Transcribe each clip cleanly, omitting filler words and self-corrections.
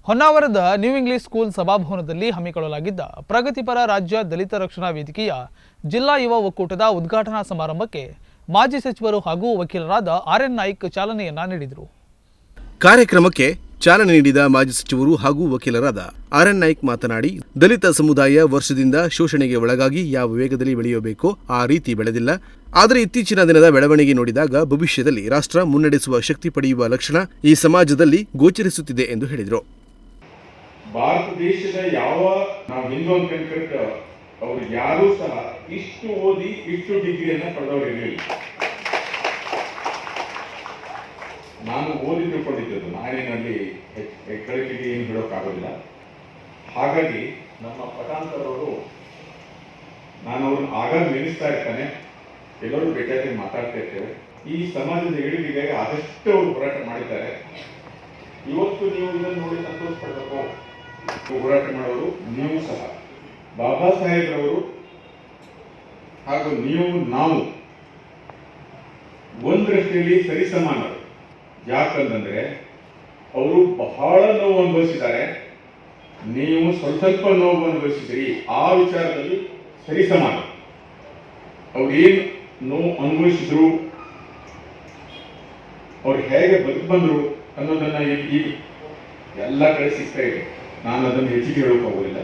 ಹೊನ್ನಾವರದ new English school ಸಭಾಭವನದಲ್ಲಿ ಹಮ್ಮಿಕೊಳ್ಳಲಾಗಿದ್ದ ಪ್ರಗತಿಪರ ರಾಜ್ಯ ದಲಿತ ರಕ್ಷಣಾ ವೇದಿಕೆಯ ಜಿಲ್ಲಾ ಯುವ ಒಕ್ಕೂಟದ ಉದ್ಘಾಟನಾ ಸಮಾರಂಭಕ್ಕೆ ಮಾಜಿ ಸಚಿವರು ಹಾಗೂ ವಕೀಲರಾದ ಆರ್.ಎನ್. ನಾಯ್ಕ್ ಚಾಲನೆಯನ್ನ ನೀಡಿದರು. ಕಾರ್ಯಕ್ರಮಕ್ಕೆ ಚಾಲನೆ ನೀಡಿದ ಮಾಜಿ ಸಚಿವರು ಹಾಗೂ ವಕೀಲರಾದ ಆರ್.ಎನ್. ನಾಯ್ಕ್ ಮಾತನಾಡಿ, ದಲಿತ ಸಮುದಾಯ ವರ್ಷದಿಂದ ಶೋಷಣೆಗೆ ಒಳಗಾಗಿ ಯಾವ ವೇಗದಲ್ಲಿ ಬೆಳೆಯಬೇಕೋ ಆ ರೀತಿ ಬೆಳೆದಿಲ್ಲ. ಆದರೆ ಇತ್ತೀಚಿನ ದಿನದ ಬೆಳವಣಿಗೆ ನೋಡಿದಾಗ ಭವಿಷ್ಯದಲ್ಲಿ ರಾಷ್ಟ್ರ ಮುನ್ನಡೆಸುವ ಶಕ್ತಿ ಪಡೆಯುವ ಲಕ್ಷಣ ಈ ಸಮಾಜದಲ್ಲಿ ಗೋಚರಿಸುತ್ತಿದೆ ಎಂದು ಹೇಳಿದರು. ಭಾರತ ದೇಶದ ನಾವು ಹಿಂದೂ ಅಂತ ಕನ್ಕಟ್ಟು ಅವ್ರು ಯಾರೂ ಸಹ ಇಷ್ಟು ಓದಿ ಇಷ್ಟು ಡಿಗ್ರಿಯನ್ನ ಪಡೆದವರು ಇರಲಿಲ್ಲ. ನಾನು ಓದಿ ತಿಳ್ಕೊಂಡಿದ್ದು ನಾಡಿನಲ್ಲಿ ಹೆಗ್ಗಳಿಕೆಗೆ ಏನು ಹೇಳೋಕ್ಕಾಗೋದಿಲ್ಲ. ಹಾಗಾಗಿ ನಮ್ಮ ಪಟಾಂತರವರು, ನಾನು ಅವ್ರನ್ನ ಆಗಾಗ ನೆನೆಸ್ತಾ ಇರ್ತಾನೆ, ಎಲ್ಲರೂ ಭೇಟಿಯಾಗಿ ಮಾತಾಡ್ತಾ ಇರ್ತೇವೆ. ಈ ಸಮಾಜದ ಏಳಿಗೆಗೆ ಆದಷ್ಟು ಅವರು ಹೋರಾಟ ಮಾಡಿದ್ದಾರೆ. ಇವತ್ತು ನೀವು ಇದನ್ನು ನೋಡಿ ಸಂತೋಷ ಪಡಬೇಕು. ಹೋರಾಟ ಮಾಡೋರು ನೀವು ಸಹ, ಬಾಬಾ ಸಾಹೇಬ್ರವರು ಹಾಗೂ ನಾವು ಒಂದು ದೃಷ್ಟಿಯಲ್ಲಿ ಸರಿಸಮಾನರು. ಯಾಕಂತಂದ್ರೆ ಅವರು ಬಹಳ ನೋವು ಅನುಭವಿಸಿದ್ದಾರೆ, ನೀವು ಸ್ವಲ್ಪ ನೋವು ಅನುಭವಿಸಿದ್ರಿ. ಆ ವಿಚಾರದಲ್ಲಿ ಸರಿಸಮಾನ. ಅವ್ರು ಏನು ನೋವು ಅನುಭವಿಸಿದ್ರು, ಅವ್ರು ಹೇಗೆ ಬದುಕು ಬಂದ್ರು ಅನ್ನೋದನ್ನ ಈ ಎಲ್ಲ ಕಡೆ ಸಿಗ್ತಾ ಇದೆ. ನಾನು ಅದನ್ನು ಹೆಚ್ಚಿಗೆ ಹೇಳೋಕೆ ಹೋಗೋದಿಲ್ಲ.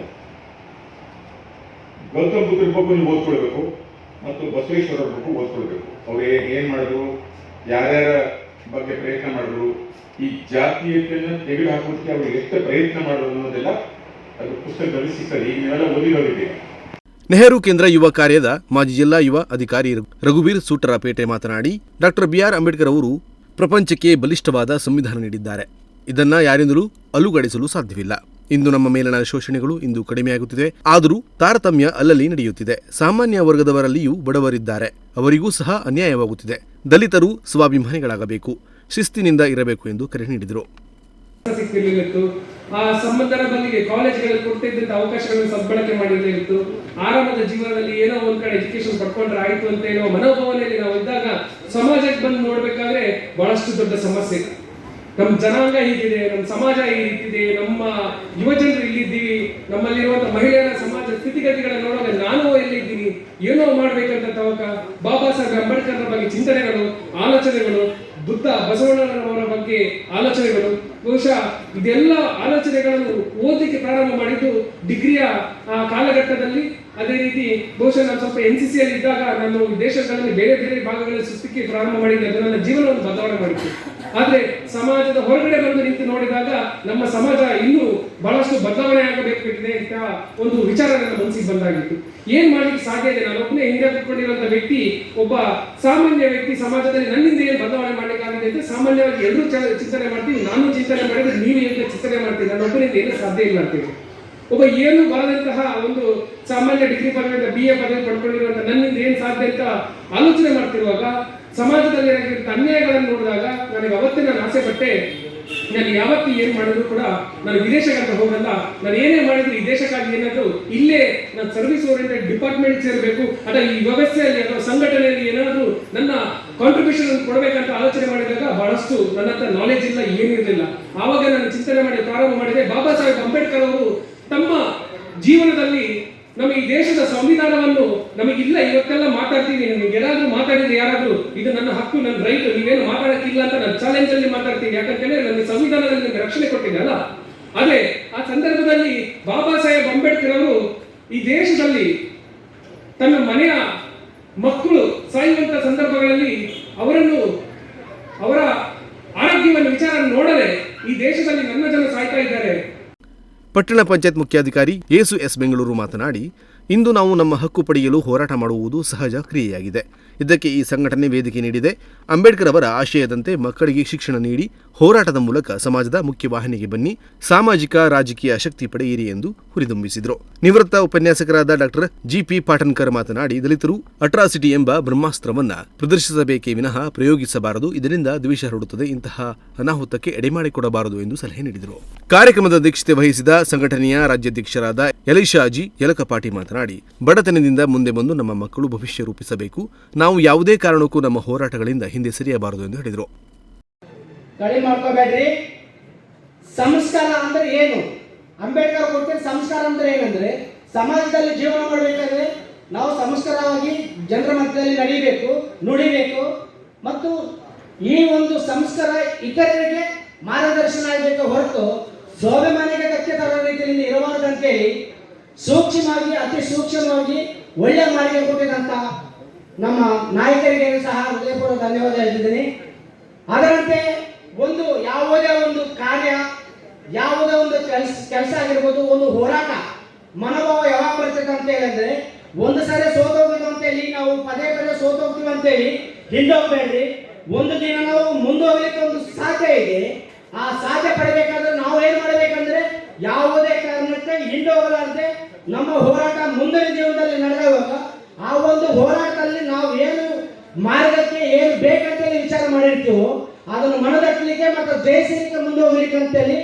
ಗೌತಮ್ ಬುದ್ಧರ ಬಗ್ಗೆ ನೀವು ಓದ್ಕೊಳ್ಬೇಕು ಮತ್ತು ಬಸವೇಶ್ವರರ ಬಗ್ಗೆ ಓದ್ಕೊಳ್ಬೇಕು. ಅವ್ರು ಏನ್ ಮಾಡಿದ್ರು, ಯಾರ್ಯಾರ ಬಗ್ಗೆ ಪ್ರಯತ್ನ ಮಾಡಿದ್ರು, ಈ ಜಾತೀಯತೆಯನ್ನು ತೆಗೆದು ಹಾಕೋದಕ್ಕೆ ಅವ್ರು ಎಷ್ಟು ಪ್ರಯತ್ನ ಮಾಡಿದ್ರು ಅನ್ನೋದೆಲ್ಲ ಅದು ಪುಸ್ತಕದಲ್ಲಿ ಸಿಗ್ತದೆ. ಈಗ ನೀವೆಲ್ಲ ಓದಿರೋದಿದೆ. ನೆಹರು ಕೇಂದ್ರ ಯುವ ಕಾರ್ಯದ ಮಾಜಿ ಜಿಲ್ಲಾ ಯುವ ಅಧಿಕಾರಿ ರಘುವೀರ್ ಸೂಟರಪೇಟೆ ಮಾತನಾಡಿ, ಡಾಕ್ಟರ್ ಬಿ.ಆರ್. ಅಂಬೇಡ್ಕರ್ ಅವರು ಪ್ರಪಂಚಕ್ಕೆ ಬಲಿಷ್ಠವಾದ ಸಂವಿಧಾನ ನೀಡಿದ್ದಾರೆ. ಇದನ್ನ ಯಾರಿಂದಲೂ ಅಲುಗಾಡಿಸಲು ಸಾಧ್ಯವಿಲ್ಲ. ಇಂದು ನಮ್ಮ ಮೇಲಿನ ಶೋಷಣೆಗಳು ಇಂದು ಕಡಿಮೆಯಾಗುತ್ತಿದೆ, ಆದರೂ ತಾರತಮ್ಯ ಅಲ್ಲಲ್ಲಿ ನಡೆಯುತ್ತಿದೆ. ಸಾಮಾನ್ಯ ವರ್ಗದವರಲ್ಲಿಯೂ ಬಡವರಿದ್ದಾರೆ, ಅವರಿಗೂ ಸಹ ಅನ್ಯಾಯವಾಗುತ್ತಿದೆ. ದಲಿತರು ಸ್ವಾಭಿಮಾನಿಗಳಾಗಬೇಕು, ಶಿಸ್ತಿನಿಂದ ಇರಬೇಕು ಎಂದು ಕರೆ ನೀಡಿದರು. ಆ ಸಂಬಂಧದ ಬಲ್ಲಿಗೆ ಕಾಲೇಜ್ಗಳಲ್ಲಿ ಕೊಡ್ತಿದ್ದಂತ ಅವಕಾಶಗಳನ್ನು ಸದ್ಬಳಕೆ ಮಾಡಿರಲಿತ್ತು. ಆರಂಭದ ಜೀವನದಲ್ಲಿ ಏನೋ ಒಂದ್ ಕಡೆ ಎಜುಕೇಶನ್ ಪಡ್ಕೊಂಡ್ರೆ ಆಯ್ತು ಅಂತ ಏನೋ ಮನೋಭಾವನೆಯಲ್ಲಿ ನಾವು ಇದ್ದಾಗ ಸಮಾಜಕ್ಕೆ ಬಂದು ನೋಡ್ಬೇಕಾದ್ರೆ ಬಹಳಷ್ಟು ದೊಡ್ಡ ಸಮಸ್ಯೆ. ನಮ್ಮ ಜನಾಂಗ ಹೀಗಿದೆ, ನಮ್ಮ ಸಮಾಜ ಈ ರೀತಿದೆ, ನಮ್ಮ ಯುವಜನರು ಇಲ್ಲಿದ್ದೀವಿ, ನಮ್ಮಲ್ಲಿರುವಂತಹ ಮಹಿಳೆಯರ ಸಮಾಜ ಸ್ಥಿತಿಗತಿಗಳನ್ನ ನೋಡುವಾಗ ನಾನು ಎಲ್ಲಿದ್ದೀನಿ, ಏನೋ ಮಾಡ್ಬೇಕಂತ ತವಕ. ಬಾಬಾ ಸಾಹೇಬ್ ಅಂಬೇಡ್ಕರ್ ಬಗ್ಗೆ ಚಿಂತನೆಗಳು, ಆಲೋಚನೆಗಳು, ಬುದ್ಧ ಬಸವಣ್ಣನವರ ಬಗ್ಗೆ ಆಲೋಚನೆಗಳು, ಬಹುಶಃ ಇದೆಲ್ಲ ಆಲೋಚನೆಗಳನ್ನು ಓದಲಿಕ್ಕೆ ಪ್ರಾರಂಭ ಮಾಡಿದ್ದು ಡಿಗ್ರಿಯ ಆ ಕಾಲಘಟ್ಟದಲ್ಲಿ. ಅದೇ ರೀತಿ ಬಹುಶಃ ನಾನು ಸ್ವಲ್ಪ NCC ಅಲ್ಲಿ ಇದ್ದಾಗ ನಾನು ದೇಶಗಳಲ್ಲಿ ಬೇರೆ ಬೇರೆ ಭಾಗಗಳಲ್ಲಿ ಸುತ್ತಕ್ಕೆ ಪ್ರಾರಂಭ ಮಾಡಿದ್ದೆ. ಅದು ನನ್ನ ಜೀವನವನ್ನು ಬದಲಾವಣೆ ಮಾಡಿತ್ತು. ಆದ್ರೆ ಸಮಾಜದ ಹೊರಗಡೆ ಬಂದು ನಿಂತು ನೋಡಿದಾಗ ನಮ್ಮ ಸಮಾಜ ಇನ್ನೂ ಬಹಳಷ್ಟು ಬದಲಾವಣೆ ಆಗಬೇಕಿದೆ ಅಂತ ಒಂದು ವಿಚಾರ ನನ್ನ ಮನಸ್ಸಿಗೆ ಬಂದಾಗಿತ್ತು. ಏನ್ ಮಾಡ್ಲಿಕ್ಕೆ ಸಾಧ್ಯ ಇದೆ? ನಾನು ಒಬ್ಬನೇ ಹಿಂದೆ ಕೂತ್ಕೊಂಡಿರುವಂತ ವ್ಯಕ್ತಿ, ಒಬ್ಬ ಸಾಮಾನ್ಯ ವ್ಯಕ್ತಿ, ಸಮಾಜದಲ್ಲಿ ನನ್ನಿಂದ ಏನು ಬದಲಾವಣೆ ಮಾಡ್ಲಿಕ್ಕಾಗಿದೆ ಅಂತ ಸಾಮಾನ್ಯವಾಗಿ ಎಲ್ಲರೂ ಚಿಂತನೆ ಮಾಡ್ತೀವಿ. ನಾನು ಚಿಂತನೆ ಮಾಡಿದ್ರೆ ನೀವು ಏನು ಚಿಂತನೆ ಮಾಡ್ತೀವಿ, ನನ್ನ ಒಬ್ಬರಿಂದ ಏನು ಸಾಧ್ಯ ಇಲ್ಲ ಅಂತೇಳಿ. ಒಬ್ಬ ಏನು ಬರದಂತಹ ಒಂದು ಸಾಮಾನ್ಯ ಡಿಗ್ರಿ ಪದವಿಯಿಂದ BA ಪದವಿ ಪಡ್ಕೊಂಡಿರುವಂತ ನನ್ನಿಂದ ಏನ್ ಸಾಧ್ಯ ಅಂತ ಆಲೋಚನೆ ಮಾಡ್ತಿರುವಾಗ ಸಮಾಜದಲ್ಲಿ ಅನ್ಯಾಯಗಳನ್ನು ನೋಡಿದಾಗ ನನಗೆ ಅವತ್ತೇ ನಾನು ಆಸೆ ಪಟ್ಟೆ, ನಾನು ಯಾವತ್ತೂ ಏನ್ ಮಾಡಿದ್ರು ಕೂಡ ನಾನು ವಿದೇಶಕ್ಕಂತ ಹೋಗಲ್ಲ, ನಾನು ಏನೇ ಮಾಡಿದ್ರು ಈ ದೇಶಕ್ಕಾಗಿ ಏನಾದ್ರು ಇಲ್ಲೇ ನಾನು ಸರ್ವಿಸ್ ಓರಿಯೆಂಟೆಡ್ ಡಿಪಾರ್ಟ್ಮೆಂಟ್ ಸೇರಬೇಕು, ಅಥವಾ ಈ ವ್ಯವಸ್ಥೆಯಲ್ಲಿ ಅಥವಾ ಸಂಘಟನೆಯಲ್ಲಿ ಏನಾದ್ರು ನನ್ನ ಕಾಂಟ್ರಿಬ್ಯೂಷನ್ ಕೊಡಬೇಕಂತ ಆಲೋಚನೆ ಮಾಡಿದಾಗ ಬಹಳಷ್ಟು ನನ್ನ ಹತ್ರ ನಾಲೆಜ್ ಇಲ್ಲ, ಏನಿರಲಿಲ್ಲ. ಆವಾಗ ನಾನು ಚಿಂತನೆ ಮಾಡಿ ಪ್ರಾರಂಭ ಮಾಡಿದೆ. ಬಾಬಾ ಸಾಹೇಬ್ ಅಂಬೇಡ್ಕರ್ ಅವರು ತಮ್ಮ ಜೀವನದಲ್ಲಿ ನಮ್ಮ ಈ ದೇಶದ ಸಂವಿಧಾನವನ್ನು ನಮಗಿಲ್ಲ, ಇವತ್ತೆಲ್ಲ ಮಾತಾಡ್ತೀನಿ, ನಿಮ್ಗೆ ಏನಾದ್ರೂ ಮಾತಾಡಿದ್ರೆ ಯಾರಾದ್ರೂ ಇದು ನನ್ನ ಹಕ್ಕು, ನನ್ನ ರೈಟ್, ನೀವೇನು ಮಾತಾಡಕ್ಕಿಲ್ಲ ಅಂತ ನಾನು ಚಾಲೆಂಜ್ ಅಲ್ಲಿ ಮಾತಾಡ್ತೀನಿ. ಯಾಕಂತೇಳಿ ನನ್ನ ಸಂವಿಧಾನದಲ್ಲಿ ನಿಮ್ಗೆ ರಕ್ಷಣೆ ಕೊಟ್ಟಿದೆ ಅಲ್ಲ. ಅದೇ ಆ ಸಂದರ್ಭದಲ್ಲಿ ಬಾಬಾ ಸಾಹೇಬ್ ಅಂಬೇಡ್ಕರ್ ಅವರು ಈ ದೇಶದಲ್ಲಿ ತನ್ನ ಮನೆಯ ಮಕ್ಕಳು ಸಾಯುವಂತ ಸಂದರ್ಭಗಳಲ್ಲಿ ಅವರ ಆರೋಗ್ಯವನ್ನು ವಿಚಾರ ನೋಡದೆ ಈ ದೇಶದಲ್ಲಿ ನನ್ನ ಜನ ಸಾಯ್ತಾ ಇದ್ದಾರೆ. ಪಟ್ಟಣ ಪಂಚಾಯತ್ ಮುಖ್ಯಾಧಿಕಾರಿ ಯೇಸು ಎಸ್ ಬೆಂಗಳೂರು ಮಾತನಾಡಿ, ಇಂದು ನಾವು ನಮ್ಮ ಹಕ್ಕು ಪಡೆಯಲು ಹೋರಾಟ ಮಾಡುವುದು ಸಹಜ ಕ್ರಿಯೆಯಾಗಿದೆ. ಇದಕ್ಕೆ ಈ ಸಂಘಟನೆ ವೇದಿಕೆ ನೀಡಿದೆ. ಅಂಬೇಡ್ಕರ್ ಅವರ ಆಶಯದಂತೆ ಮಕ್ಕಳಿಗೆ ಶಿಕ್ಷಣ ನೀಡಿ ಹೋರಾಟದ ಮೂಲಕ ಸಮಾಜದ ಮುಖ್ಯವಾಹಿನಿಗೆ ಬನ್ನಿ, ಸಾಮಾಜಿಕ ರಾಜಕೀಯ ಶಕ್ತಿ ಪಡೆಯಿರಿ ಎಂದು ಹುರಿದುಂಬಿಸಿದರು. ನಿವೃತ್ತ ಉಪನ್ಯಾಸಕರಾದ ಡಾಕ್ಟರ್ G.P. ಪಾಟನ್ಕರ್ ಮಾತನಾಡಿ, ದಲಿತರು ಅಟ್ರಾಸಿಟಿ ಎಂಬ ಬ್ರಹ್ಮಾಸ್ತ್ರವನ್ನ ಪ್ರದರ್ಶಿಸಬೇಕೇ ವಿನಃ ಪ್ರಯೋಗಿಸಬಾರದು. ಇದರಿಂದ ದ್ವೇಷ ಹರಡುತ್ತದೆ. ಇಂತಹ ಅನಾಹುತಕ್ಕೆ ಎಡೆಮಾಡಿಕೊಡಬಾರದು ಎಂದು ಸಲಹೆ ನೀಡಿದರು. ಕಾರ್ಯಕ್ರಮದ ಅಧ್ಯಕ್ಷತೆ ವಹಿಸಿದ ಸಂಘಟನೆಯ ರಾಜ್ಯಾಧ್ಯಕ್ಷರಾದ ಎಲಿಶಾಜಿ ಯಲಕಪಾಟಿ ಮಾತನಾಡಿ, ಬಡತನದಿಂದ ಮುಂದೆ ಬಂದು ನಮ್ಮ ಮಕ್ಕಳು ಭವಿಷ್ಯ ರೂಪಿಸಬೇಕು. ನಾವು ಯಾವುದೇ ಕಾರಣಕ್ಕೂ ನಮ್ಮ ಹೋರಾಟಗಳಿಂದ ಹಿಂದೆ ಸರಿಯಬಾರದು ಎಂದು ಹೇಳಿದರು. ಸಂಸ್ಕಾರ ಅಂದರೆ ಏನು? ಅಂಬೇಡ್ಕರ್ ಕೊಟ್ಟಿದ್ದ ಸಂಸ್ಕಾರ ಅಂದರೆ ಏನಂದರೆ, ಸಮಾಜದಲ್ಲಿ ಜೀವನ ಮಾಡಬೇಕಾದ್ರೆ ನಾವು ಸಂಸ್ಕಾರವಾಗಿ ಜನರ ಮಧ್ಯದಲ್ಲಿ ನಡಿಬೇಕು, ನುಡಿಬೇಕು, ಮತ್ತು ಈ ಒಂದು ಸಂಸ್ಕಾರ ಇತರರಿಗೆ ಮಾರ್ಗದರ್ಶನ ಆಗಬೇಕು ಹೊರತು ಸ್ವಾಭಿಮಾನಿಗೆ ಧಕ್ಕೆ ತರೋ ರೀತಿಯಲ್ಲಿ ಇರಬಾರ್ದಂತೇಳಿ ಸೂಕ್ಷ್ಮವಾಗಿ, ಅತಿ ಸೂಕ್ಷ್ಮವಾಗಿ ಒಳ್ಳೆ ಮಾರ್ಗ ಕೊಟ್ಟಿದಂಥ ನಮ್ಮ ನಾಯಕರಿಗೆ ಸಹ ಹೃದಯಪೂರ್ವಕ ಧನ್ಯವಾದ ಹೇಳ್ತಿದ್ದೀನಿ. ಅದರಂತೆ ಒಂದು ಯಾವುದೇ ಒಂದು ಕಾರ್ಯ, ಯಾವುದೇ ಒಂದು ಕೆಲಸ ಆಗಿರ್ಬೋದು, ಒಂದು ಹೋರಾಟ ಮನೋಭಾವ ಯಾವಾಗ ಬರ್ತದೆ ಅಂತ ಹೇಳಿದ್ರೆ, ಒಂದು ಸಾರಿ ಸೋತೋಗ್ಬೇಕು ಅಂತೇಳಿ ನಾವು ಪದೇ ಪದೇ ಸೋತೋಗ್ತೀವಿ ಅಂತೇಳಿ ಹಿಂದೋಗ್ಬೇಡ್ರಿ. ಒಂದು ದಿನ ನಾವು ಮುಂದೋಗ್ಲಿಕ್ಕೆ ಒಂದು ಸಾಧ್ಯ ಇದೆ. ಆ ಸಾಧ್ಯ ಪಡಬೇಕಾದ್ರೆ ನಾವು ಏನ್ ಮಾಡಬೇಕಂದ್ರೆ, ಯಾವುದೇ ಕಾರಣಕ್ಕೆ ಹಿಂದೋಗಲಾರದೆ ನಮ್ಮ ಹೋರಾಟ ಮುಂದಿನ ಜೀವನದಲ್ಲಿ ನಡೆಯುವಾಗ ಆ ಒಂದು ಹೋರಾಟದಲ್ಲಿ ನಾವು ಏನು ಮಾರ್ಗಕ್ಕೆ ಏನು ಬೇಕಂತೇಳಿ ವಿಚಾರ ಮಾಡಿರ್ತೀವೋ ಅದನ್ನು ಮನದಟ್ಟಲಿಕ್ಕೆ ಮತ್ತು ಜಯಿಸಲಿಕ್ಕೆ ಮುಂದೆ ಹೋಗ್ಲಿಕ್ಕೆ ಅಂತೇಳಿ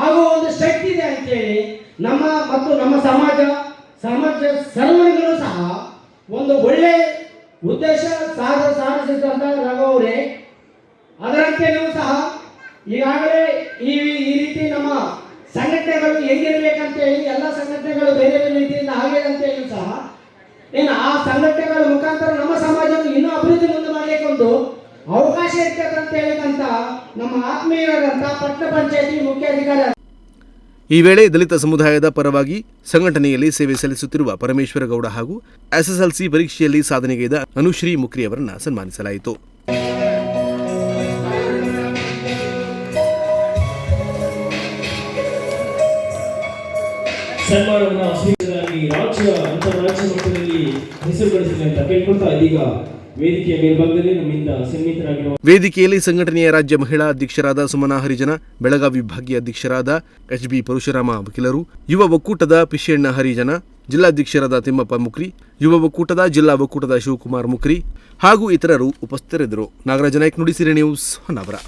ಆಗುವ ಒಂದು ಶಕ್ತಿ ಇದೆ ಅಂತೇಳಿ ನಮ್ಮ ಸಮಾಜ ಸರ್ವರಿಗೂ ಸಹ ಒಂದು ಒಳ್ಳೆ ಉದ್ದೇಶ ಸಾಧಿಸಿದಂತ ರಘುವರೇ. ಅದರಂತೆ ನೀವು ಸಹ ಈಗಾಗಲೇ ಈ ರೀತಿ ನಮ್ಮ ಸಂಘಟನೆಗಳು ಹೆಂಗಿರ್ಬೇಕಂತೇಳಿ ಎಲ್ಲ ಸಂಘಟನೆಗಳು ಬೇರೆ ಬೇರೆ ರೀತಿಯಿಂದ ಆಗಿದೆ ಅಂತೇಳಿ ಸಹ ಆ ಸಂಘಟನೆಗಳ ಮುಖಾಂತರ ನಮ್ಮ ಸಮಾಜವನ್ನು ಇನ್ನೂ ಅಭಿವೃದ್ಧಿ ಮುಂದೆ ಮಾಡಲಿಕ್ಕೆ ಒಂದು ಅವಕಾಶ ಇರ್ತದೆ ಅಂತ ಹೇಳಿದಂತ ನಮ್ಮ ಆತ್ಮೀಯರಾದಂಥ ಪಟ್ಟಣ ಪಂಚಾಯತಿ ಮುಖ್ಯಾಧಿಕಾರಿ. ಈ ವೇಳೆ ದಲಿತ ಸಮುದಾಯದ ಪರವಾಗಿ ಸಂಘಟನೆಯಲ್ಲಿ ಸೇವೆ ಸಲ್ಲಿಸುತ್ತಿರುವ ಪರಮೇಶ್ವರ ಗೌಡ ಹಾಗೂ ಎಸ್ಎಸ್ಎಲ್ಸಿ ಪರೀಕ್ಷೆಯಲ್ಲಿ ಸಾಧನೆಗೈದ ಅನುಶ್ರೀ ಮುಕ್ರಿ ಅವರನ್ನು ಸನ್ಮಾನಿಸಲಾಯಿತು. ಸನ್ಮಾನವನ್ನು ಸ್ವೀಕರಿಸಿ ರಾಜ್ಯ ಅಂತಾರಾಜ್ಯ ಮಟ್ಟದಲ್ಲಿ ಹೆಸರು ಗಳಿಸಲಿ ಅಂತ ಕೇಳ್ಕೊಳ್ತಾ ಇದೀಗ ವೇದಿಕೆಯ ಮೇಲ್ಭಾಗದಲ್ಲಿ ನಮ್ಮಿಂದ ಸನ್ನಿಹಿತರಾಗಿರುವ ವೇದಿಕೆಯಲ್ಲಿ ಸಂಘಟನೆಯ ರಾಜ್ಯ ಮಹಿಳಾ ಅಧ್ಯಕ್ಷರಾದ ಸುಮನಾ ಹರಿಜನ, ಬೆಳಗಾವಿ ವಿಭಾಗೀಯ ಅಧ್ಯಕ್ಷರಾದ ಎಚ್.ಬಿ. ಪರಶುರಾಮ ವಕೀಲರು, ಯುವ ಒಕ್ಕೂಟದ ಪಿಶಣ್ಣ ಹರಿಜನ, ಜಿಲ್ಲಾಧ್ಯಕ್ಷರಾದ ತಿಮ್ಮಪ್ಪ ಮುಕ್ರಿ, ಯುವ ಒಕ್ಕೂಟದ ಜಿಲ್ಲಾ ಒಕ್ಕೂಟದ ಶಿವಕುಮಾರ್ ಮುಕ್ರಿ ಹಾಗೂ ಇತರರು ಉಪಸ್ಥಿತರಿದ್ದರು. ನಾಗರಾಜ ನಾಯ್ಕ, ನುಡಿಸಿರಿ ನ್ಯೂಸ್, ಹೊನ್ನಾವರ.